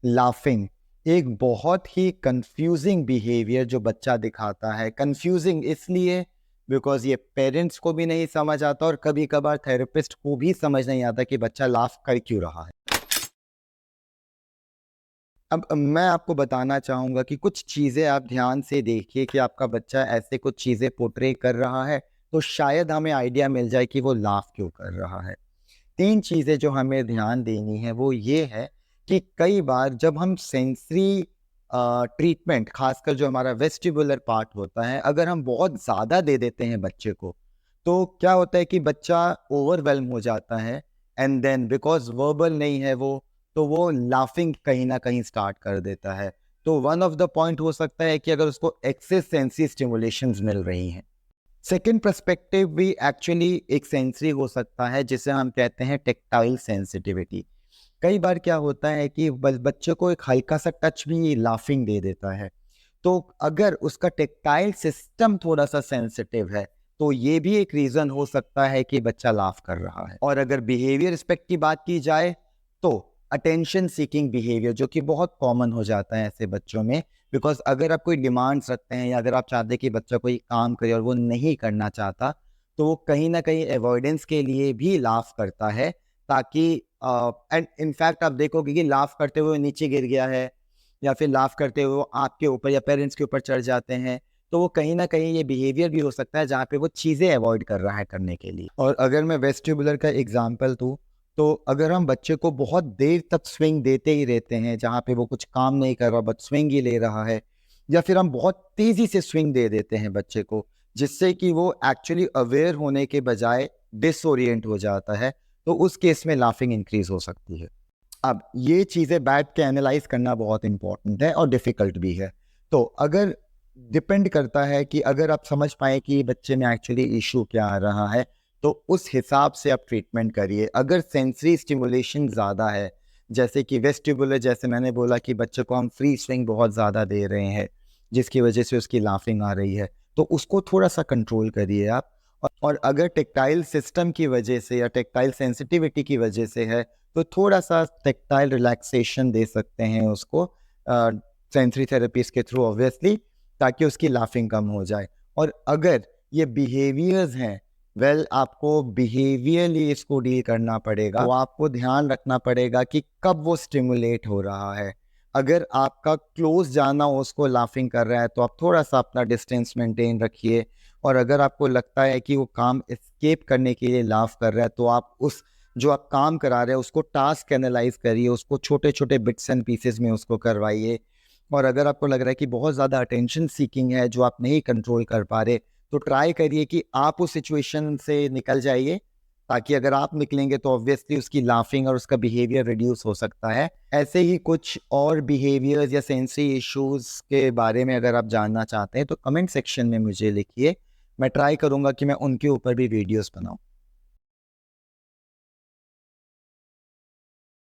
Laughing एक बहुत ही confusing behaviour जो बच्चा दिखाता है। कंफ्यूजिंग इसलिए बिकॉज ये पेरेंट्स को भी नहीं समझ आता और कभी कभार थेरेपिस्ट को भी समझ नहीं आता कि बच्चा लाफ कर क्यों रहा है। अब मैं आपको बताना चाहूंगा कि कुछ चीजें आप ध्यान से देखिए कि आपका बच्चा ऐसे कुछ चीजें पोर्ट्रे कर रहा है, तो शायद हमें आइडिया मिल जाए कि वो लाफ क्यों कर रहा है। तीन चीजें जो हमें ध्यान देनी है वो ये है कि कई बार जब हम सेंसरी ट्रीटमेंट, खासकर जो हमारा वेस्टिबुलर पार्ट होता है, अगर हम बहुत ज्यादा दे देते हैं बच्चे को, तो क्या होता है कि बच्चा ओवरवेल्म हो जाता है। एंड देन बिकॉज वर्बल नहीं है वो, तो वो लाफिंग कहीं ना कहीं स्टार्ट कर देता है। तो वन ऑफ द पॉइंट हो सकता है कि अगर उसको एक्सेस सेंसरी स्टिमुलेशंस मिल रही हैं। सेकेंड पर्सपेक्टिव भी एक्चुअली एक सेंसरी हो सकता है, जिसे हम कहते हैं टेक्टाइल सेंसिटिविटी। कई बार क्या होता है कि बच्चे को एक हल्का सा टच भी लाफिंग दे देता है, तो अगर उसका टेक्टाइल सिस्टम थोड़ा सा सेंसिटिव है तो ये भी एक रीजन हो सकता है कि बच्चा लाफ कर रहा है। और अगर बिहेवियर एस्पेक्ट की बात की जाए तो अटेंशन सीकिंग बिहेवियर, जो कि बहुत कॉमन हो जाता है ऐसे बच्चों में, बिकॉज अगर आप कोई डिमांड्स रखते हैं या अगर आप चाहते हैं कि बच्चा कोई काम करे और वो नहीं करना चाहता, तो वो कहीं ना कहीं अवॉइडेंस के लिए भी लाफ करता है, ताकि एंड इनफैक्ट आप देखोगे कि लाफ करते हुए नीचे गिर गया है या फिर लाफ करते हुए वो आपके ऊपर या पेरेंट्स के ऊपर चढ़ जाते हैं, तो वो कहीं ना कहीं ये बिहेवियर भी हो सकता है जहाँ पे वो चीज़ें अवॉइड कर रहा है करने के लिए। और अगर मैं वेस्टिबुलर का एग्जांपल दूँ, तो अगर हम बच्चे को बहुत देर तक स्विंग देते ही रहते हैं जहाँ पे वो कुछ काम नहीं कर रहा बट स्विंग ही ले रहा है, या फिर हम बहुत तेजी से स्विंग दे देते हैं बच्चे को, जिससे कि वो एक्चुअली अवेयर होने के बजाय डिसोरिएंट हो जाता है, तो उस केस में लाफिंग इंक्रीज हो सकती है। अब ये चीज़ें बैठ के एनालाइज करना बहुत इंपॉर्टेंट है और डिफिकल्ट भी है। तो अगर डिपेंड करता है कि अगर आप समझ पाए कि बच्चे में एक्चुअली इशू क्या आ रहा है, तो उस हिसाब से आप ट्रीटमेंट करिए। अगर सेंसरी स्टिमुलेशन ज़्यादा है, जैसे कि वेस्टिबुलर, जैसे मैंने बोला कि बच्चे को हम फ्री स्विंग बहुत ज़्यादा दे रहे हैं जिसकी वजह से उसकी लाफिंग आ रही है, तो उसको थोड़ा सा कंट्रोल करिए आप। और अगर टेक्टाइल सिस्टम की वजह से या टेक्टाइल सेंसिटिविटी की वजह से है, तो थोड़ा सा टेक्टाइल रिलैक्सेशन दे सकते हैं उसको सेंसरी थेरेपीज के थ्रू ऑब्वियसली, ताकि उसकी लाफिंग कम हो जाए। और अगर ये बिहेवियर्स हैं, वेल आपको बिहेवियरली इसको डील करना पड़ेगा। तो आपको ध्यान रखना पड़ेगा कि कब वो स्टिमुलेट हो रहा है। अगर आपका क्लोज जाना उसको लाफिंग कर रहा है, तो आप थोड़ा सा अपना डिस्टेंस मेंटेन रखिए। और अगर आपको लगता है कि वो काम एस्केप करने के लिए लाफ कर रहा है, तो आप उस जो आप काम करा रहे हैं उसको टास्क एनालाइज करिए, उसको छोटे छोटे बिट्स एंड पीसेस में उसको करवाइए। और अगर आपको लग रहा है कि बहुत ज़्यादा अटेंशन सीकिंग है जो आप नहीं कंट्रोल कर पा रहे, तो ट्राई करिए कि आप उस सिचुएशन से निकल जाइए, ताकि अगर आप निकलेंगे तो ऑब्वियसली उसकी लाफिंग और उसका बिहेवियर रिड्यूस हो सकता है। ऐसे ही कुछ और बिहेवियर्स या सेंसरी इश्यूज के बारे में अगर आप जानना चाहते हैं तो कमेंट सेक्शन में मुझे लिखिए, मैं ट्राई करूंगा कि मैं उनके ऊपर भी वीडियोस बनाऊं।